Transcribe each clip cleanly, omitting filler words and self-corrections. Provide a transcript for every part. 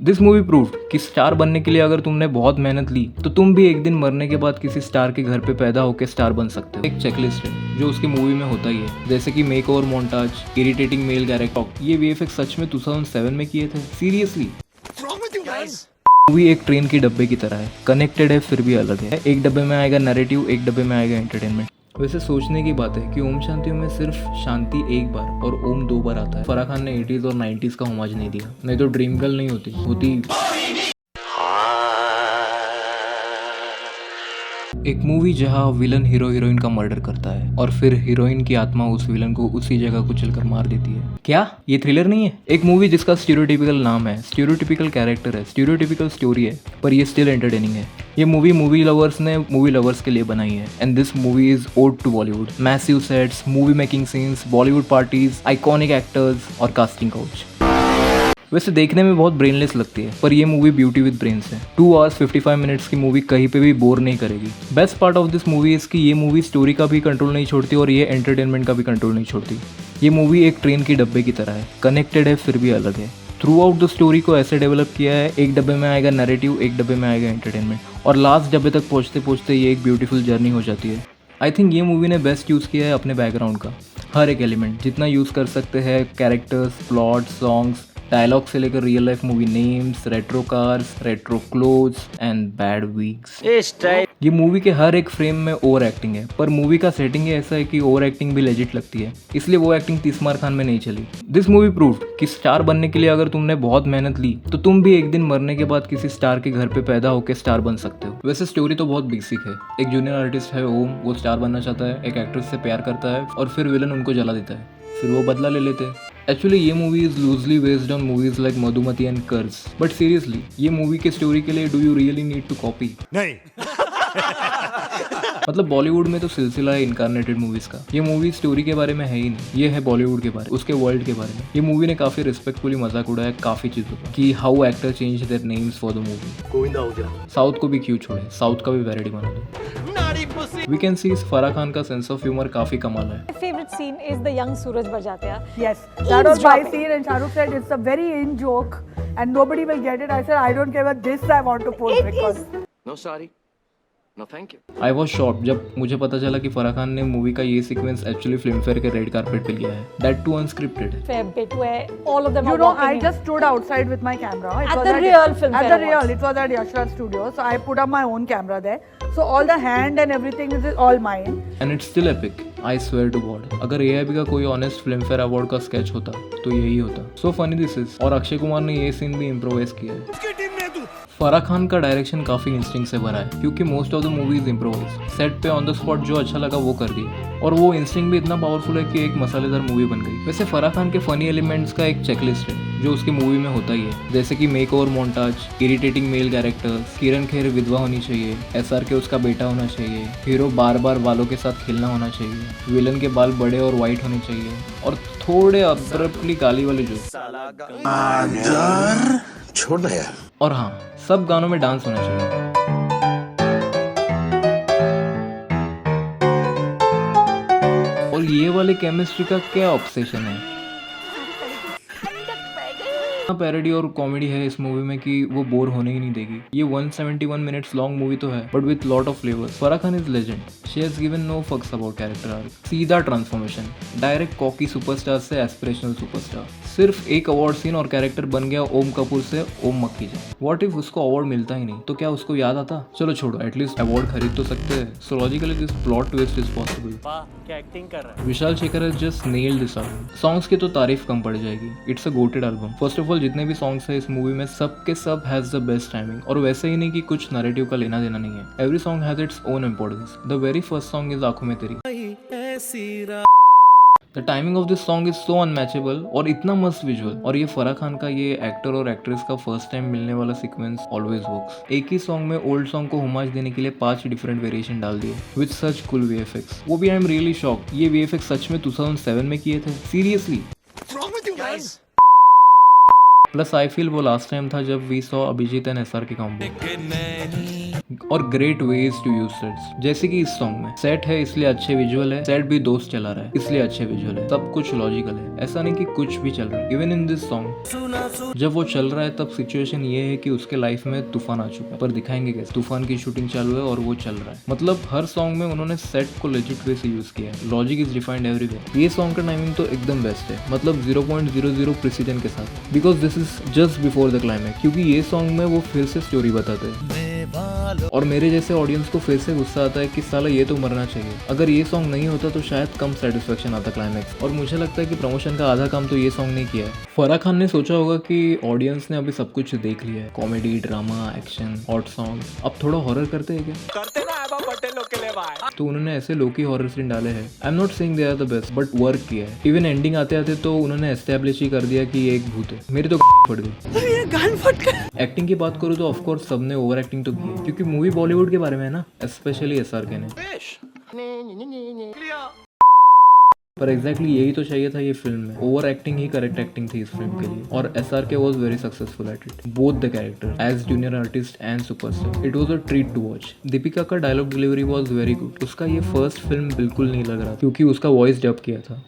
This movie proved कि star बनने के लिए अगर तुमने बहुत मेहनत ली तो तुम भी एक दिन मरने के बाद किसी स्टार के घर पे पैदा होकर स्टार बन सकते हो। एक चेकलिस्ट है जो उसकी मूवी में होता ही है, जैसे कि makeover montage, irritating male character. ये वीएफएक्स सच में 2007 में किए थे। सीरियसली मूवी एक ट्रेन के डब्बे की तरह है, कनेक्टेड है फिर भी अलग है। एक डब्बे में आएगा नैरेटिव, एक डब्बे में आएगा एंटरटेनमेंट। वैसे सोचने की बात है कि ओम शांति में सिर्फ शांति एक बार और ओम 2 बार आता है। फराह खान ने 80s और 90s का होमाज नहीं दिया, नहीं तो ड्रीम गर्ल नहीं होती। एक मूवी जहां विलन हीरो हीरोइन का मर्डर करता है और फिर हीरोइन की आत्मा उस विलन को उसी जगह कुचलकर मार देती है। क्या ये थ्रिलर नहीं है? एक मूवी जिसका स्टीरियोटिपिकल नाम है, स्टीरियोटिपिकल कैरेक्टर है, स्टीरियोटिपिकल स्टोरी है, पर ये स्टिल एंटरटेनिंग है। ये मूवी लवर्स ने मूवी लवर्स के लिए बनाई है। And this movie is ode to Bollywood. Massive sets, movie making scenes, Bollywood parties, iconic actors और कास्टिंग काउच। वैसे देखने में बहुत ब्रेनलेस लगती है, पर ये मूवी ब्यूटी विद ब्रेन्स है। 2 hours 55 minutes की मूवी कहीं पे भी बोर नहीं करेगी। Best part of this movie is कि ये मूवी स्टोरी का भी कंट्रोल नहीं छोड़ती और ये एंटरटेनमेंट का भी कंट्रोल नहीं छोड़ती। ये मूवी एक ट्रेन के डब्बे की तरह है, कनेक्टेड है फिर भी अलग है। थ्रू आउट द स्टोरी को ऐसे डेवलप किया है, एक डब्बे में आएगा नैरेटिव, एक डब्बे में आएगा एंटरटेनमेंट, और लास्ट डब्बे तक पहुँचते पहुँचते ये एक ब्यूटीफुल जर्नी हो जाती है। आई थिंक ये मूवी ने बेस्ट यूज़ किया है अपने बैकग्राउंड का। हर एक एलिमेंट जितना यूज़ कर सकते हैं, कैरेक्टर्स, प्लॉट, सॉन्ग्स, डायलॉग से लेकर real life movie names, retro cars, retro clothes and bad weeks. ये मूवी के हर एक फ्रेम में ओवर एक्टिंग है, पर मूवी का सेटिंग ही ऐसा है कि ओवर एक्टिंग भी लेजिट लगती है, इसलिए वो एक्टिंग तीसमार खान में नहीं चली। दिस मूवी प्रूव्ड कि स्टार बनने के लिए अगर तुमने बहुत मेहनत ली तो तुम भी एक दिन मरने के बाद किसी स्टार के घर पे पैदा होकर स्टार बन सकते हो। वैसे स्टोरी तो बहुत बेसिक है। एक जूनियर आर्टिस्ट है ओम, वो स्टार बनना चाहता है, एक एक्ट्रेस से प्यार करता है और फिर विलन उनको जला देता है, फिर वो बदला ले लेते हैं। एक्चुअली ये movie is loosely based on movies like Madhumati and Karz, but seriously ये मूवी के स्टोरी के लिए do you really need to copy? नहीं। मतलब बॉलीवुड में तो सिलसिला है इनकारनेटेड मूवीज का। ये मूवी स्टोरी के बारे में है ही नहीं, ये है बॉलीवुड के बारे में, उसके वर्ल्ड के बारे में। ये मूवी ने काफी रिस्पेक्टफुली मजाक उड़ाया काफी चीजों का, कि how actor change their names for the movie. South को भी क्यों छोड़े, साउथ का भी वैरायटी बना दो। वी कैन सी इस फराह खान का सेंस ऑफ ह्यूमर काफी कमाल है। Favorite scene is the young Suraj Barjatia. Yes, that was my scene, and Shahrukh said it's a very in joke, and nobody will get it. I said I don't care, but this I want to post because. No sorry, no thank you. I was shocked जब मुझे पता चला कि फराह खान ने movie का ये sequence actually Filmfare के red carpet पे लिया है, that too unscripted. Fair bit where all of them You are know, walking I in. just stood outside with my camera. It At was the real film At fair the real, it was at Yashraj Studio. So I put up my own camera there. So all the hand and everything is all mine. And it's still epic, I swear to God. अगर AIB का कोई honest Filmfare award का sketch होता तो यही होता। So funny this is. और अक्षय कुमार ने ये सीन भी इम्प्रोवाइज किया है। फराह खान का डायरेक्शन काफी इंस्टिंक्ट से भरा है, क्योंकि most of the movies improvise. Set पे ऑन द स्पॉट जो अच्छा लगा वो कर दिया, और वो इंस्टिंक्ट भी इतना पावरफुल है कि एक मसालेदार मूवी बन गई। वैसे फराह खान के फनी एलिमेंट्स का एक चेकलिस्ट है जो उसकी मूवी में होता ही है, जैसे कि makeover montage, irritating male characters, Kiran Kher विधवा होनी चाहिए, एसआरके उसका बेटा होना चाहिए, हीरो बार बार बालों के साथ खेलना होना चाहिए, विलन के बाल बड़े और वाइट होने चाहिए, और थोड़े अब्रप्टली काली वाले जो छोड़ दे यार। और हाँ, सब गानों में डांस होना चाहिए। और ये वाले केमिस्ट्री का क्या ऑब्सेशन है? पैरोडी और कॉमेडी है इस मूवी में कि वो बोर होने ही नहीं देगी। ये 171 मिनट्स लॉन्ग मूवी तो है, but with lot of flavours. Farah Khan is legend. She has given no fucks about character arc. सीधा ट्रांसफॉर्मेशन, डायरेक्ट कॉकी सुपरस्टार से एस्पिरेशनल सुपरस्टार। सिर्फ एक अवार्ड सीन और कैरेक्टर बन गया ओम कपूर से ओम मक्खीजा। व्हाट इफ उसको अवार्ड मिलता ही नहीं, तो क्या उसको याद आता? चलो छोड़ो, एटलीस्ट अवार्ड खरीद तो सकते हैं। So logically this plot twist is possible. क्या एक्टिंग कर रहा है Vishal Shekhar has just nailed this album. Songs की तो तारीफ कम पड़ जाएगी। It's a goated album. First of all जितने भी सॉन्ग्स है इस मूवी में सबके सब हैज द बेस्ट टाइमिंग, और वैसे ही नहीं कि कुछ नैरेटिव का लेना देना नहीं है। Every song has its own importance. The very first song is आंखों में तेरी। The timing of this song is so unmatchable और इतना मस्त विजुअल। और ये फराह खान का ये एक्टर और एक्ट्रेस का फर्स्ट टाइम मिलने वाला सीक्वेंस ऑलवेज वर्क्स। एक ही सॉन्ग में ओल्ड सॉन्ग को होमाज देने के लिए 5 डिफरेंट वेरिएशन डाल दिए विद सच कूल वीएफएक्स। वो भी आई एम रियली शॉक्ड, ये वीएफएक्स सच में 2007 में किए थे। सीरियसली। प्लस आई फील वो लास्ट टाइम था जब we saw Abhijeet and SR की कॉम्बो। और great ways to use sets. जैसे कि इस सॉन्ग में सेट है इसलिए अच्छे विजुअल है, सेट भी दोस्त चला रहा है इसलिए अच्छे विजुअल है, सब कुछ लॉजिकल है, ऐसा नहीं कि कुछ भी चल रहा है। इवन इन दिस सॉन्ग जब वो चल रहा है तब सिचुएशन ये है कि उसके लाइफ में तूफान आ चुका है, पर दिखाएंगे कैसे। तूफान की शूटिंग चालू है और वो चल रहा है, मतलब हर सॉन्ग में उन्होंने सेट को लेजिट वे से यूज किया है। Logic is defined everywhere. ये सॉन्ग का टाइमिंग तो एकदम बेस्ट है, मतलब 0.00 प्रिसीजन के साथ, because this is just before the climax, क्योंकि ये सॉन्ग में वो फिर से स्टोरी बताते हैं और मेरे जैसे ऑडियंस को फिर से गुस्सा आता है कि साला ये तो मरना चाहिए। अगर ये सॉन्ग नहीं होता तो शायद कम सेटिस्फेक्शन आता क्लाइमैक्स, और मुझे लगता है कि प्रमोशन का आधा काम तो ये सॉन्ग ने किया है। फराह खान ने सोचा होगा कि ऑडियंस ने अभी सब कुछ देख लिया है, comedy, drama, action, hot song, अब थोड़ा हॉरर करते हैं क्या? करते ना लोग के लिए भाई। तो उन्होंने ऐसे लोकी हॉरर सीन डाले हैं। I am not saying they are the best, but work किया है। इवन एंडिंग आते आते तो उन्होंने एस्टेब्लिश ही कर दिया कि ये एक भूत है। मेरी तो फट गई। एक्टिंग की बात करूँ तो ऑफकोर्स सबने ओवर एक्टिंग तो की है, क्योंकि मूवी बॉलीवुड के बारे में है ना, स्पेशली SRK ने। पर एग्जैक्टली यही तो चाहिए था ये फिल्म में। ओवर एक्टिंग ही करेक्ट एक्टिंग थी इस फिल्म के लिए, और SRK was very successful at it, both the character as junior artist and superstar. It was a treat to watch. Deepika का dialogue delivery was very good. उसका ये फर्स्ट फिल्म बिल्कुल नहीं लग रहा, क्योंकि उसका वॉइस डब किया था।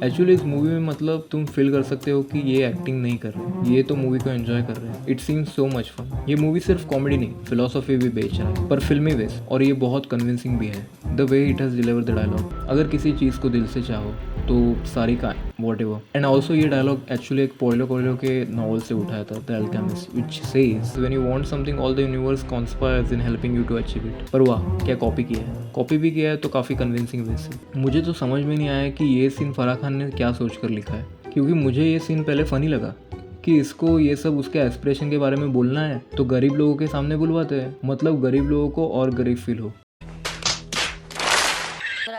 एक्चुअली इस मूवी में मतलब तुम फील कर सकते हो कि ये एक्टिंग नहीं कर रहे, ये तो मूवी को एंजॉय कर रहे हैं। It seems so much fun. ये मूवी सिर्फ कॉमेडी नहीं, फिलोसॉफी भी बेच रहा है, पर फिल्मी वेज, और ये बहुत कन्विंसिंग भी है the way it has deliver the dialogue. अगर किसी चीज़ को दिल से चाहो तो सारी का वॉट एवर। एंड ऑल्सो ये डायलॉग एक्चुअली एक पोइलो कोएल्हो के नॉवल से उठाया था, the Alchemist, which says when you want something all the universe conspires in helping you to achieve it. पर वाह, क्या कॉपी किया है, कॉपी भी किया है तो काफ़ी कन्विंसिंग वे से। मुझे तो समझ में नहीं आया कि ये सीन फराह खान ने क्या सोच कर लिखा है, क्योंकि मुझे ये सीन पहले फनी लगा कि इसको ये सब उसके एस्पिरेशन के बारे में बोलना है तो गरीब लोगों के सामने बुलवाते हैं, मतलब गरीब लोगों को और गरीब फील हो।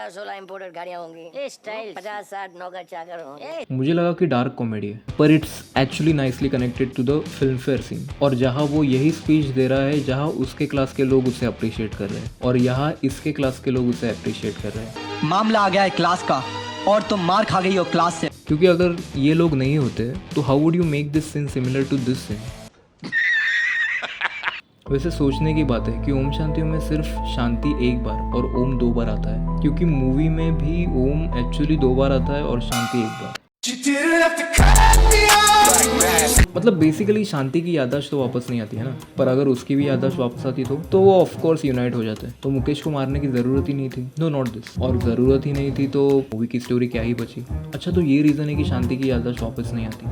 16 इंपोर्टेड गाड़ियां होंगी, स्टाइल 50-60 नौकर चाकर होंगे। मुझे लगा कि डार्क कॉमेडी है, पर it's actually nicely connected to the Filmfare scene. और जहाँ वो यही स्पीच दे रहा है जहाँ उसके क्लास के लोग उसे अप्रिशिएट कर रहे हैं, और यहाँ इसके क्लास के लोग उसे अप्रिशिएट कर रहे हैं। मामला आ गया है क्लास का, और तुम मार खा गई हो क्लास से। क्योंकि अगर ये लोग नहीं होते तो how would you make this scene similar to this scene? वैसे सोचने की बात है कि ओम शांति में सिर्फ शांति एक बार और ओम 2 बार आता है, क्योंकि मूवी में भी ओम एक्चुअली 2 बार आता है और शांति 1 बार। मतलब बेसिकली शांति की याददाश्त तो वापस नहीं आती है ना, पर अगर उसकी भी याददाश्त वापस आती तो वो ऑफ कोर्स यूनाइट हो जाते हैं। तो मुकेश को मारने की ज़रूरत ही नहीं थी, नो नॉट दिस। और ज़रूरत ही नहीं थी तो मूवी की स्टोरी क्या ही बची। अच्छा, तो ये रीज़न है कि शांति की याददाश्त वापस नहीं आती।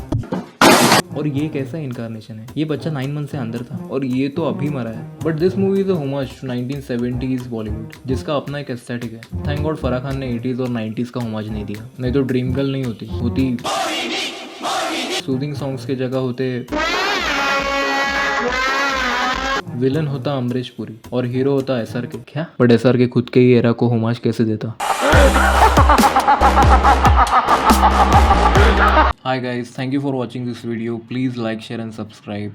और ये कैसा इनकारनेशन है, ये बच्चा 9 मंथ से अंदर था और ये तो अभी मरा है। But this movie is a homage to 1970s Bollywood, जिसका अपना एक एस्थेटिक है। थैंक गॉड फराह खान ने 80s और 90s का होमाज नहीं दिया, नहीं तो ड्रीम गर्ल नहीं होती सूदिंग सॉन्ग्स के जगह होते विलन होता अमरीश पुरी और हीरो होता SRK। क्या? बट SRK खुद के ही एरा को होमाज कैसे देता? Hi guys, thank you for watching this video. Please like, share and subscribe.